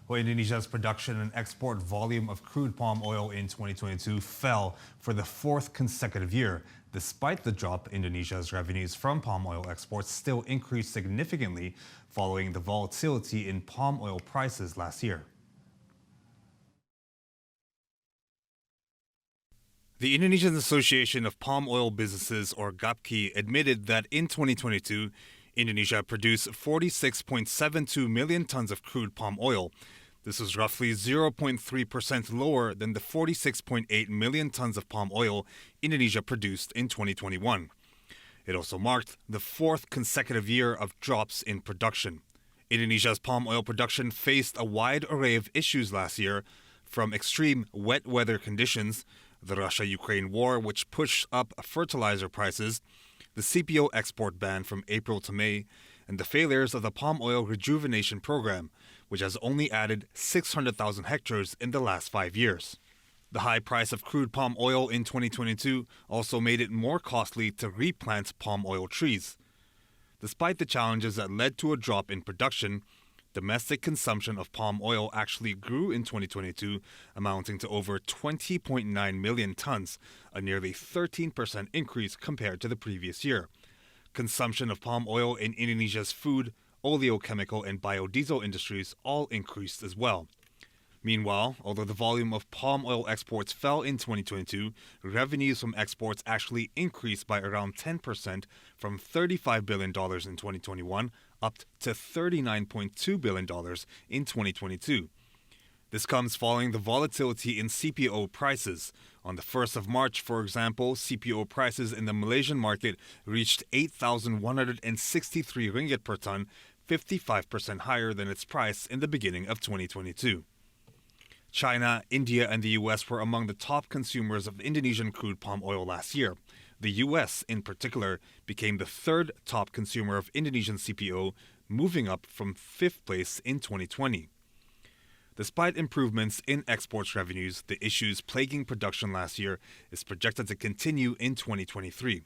Well, Indonesia's production and export volume of crude palm oil in 2022 fell for the fourth consecutive year. Despite the drop, Indonesia's revenues from palm oil exports still increased significantly following the volatility in palm oil prices last year. The Indonesian Association of Palm Oil Businesses, or GAPKI, admitted that in 2022, Indonesia produced 46.72 million tons of crude palm oil. This was roughly 0.3% lower than the 46.8 million tons of palm oil Indonesia produced in 2021. It also marked the fourth consecutive year of drops in production. Indonesia's palm oil production faced a wide array of issues last year, from extreme wet weather conditions, the Russia-Ukraine war, which pushed up fertilizer prices, the CPO export ban from April to May, and the failures of the palm oil rejuvenation program, which has only added 600,000 hectares in the last 5 years. The high price of crude palm oil in 2022 also made it more costly to replant palm oil trees. Despite the challenges that led to a drop in production, domestic consumption of palm oil actually grew in 2022, amounting to over 20.9 million tons, a nearly 13% increase compared to the previous year. Consumption of palm oil in Indonesia's food, oleochemical, and biodiesel industries all increased as well. Meanwhile, although the volume of palm oil exports fell in 2022, revenues from exports actually increased by around 10% from $35 billion in 2021 up to $39.2 billion in 2022. This comes following the volatility in CPO prices. On the 1st of March, for example, CPO prices in the Malaysian market reached 8,163 ringgit per ton, 55% higher than its price in the beginning of 2022. China, India, and the U.S. were among the top consumers of Indonesian crude palm oil last year. The U.S., in particular, became the third top consumer of Indonesian CPO, moving up from fifth place in 2020. Despite improvements in exports revenues, the issues plaguing production last year is projected to continue in 2023.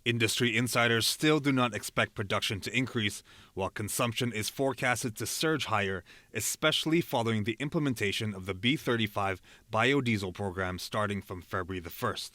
Industry insiders still do not expect production to increase, while consumption is forecasted to surge higher, especially following the implementation of the B35 biodiesel program starting from February the 1st.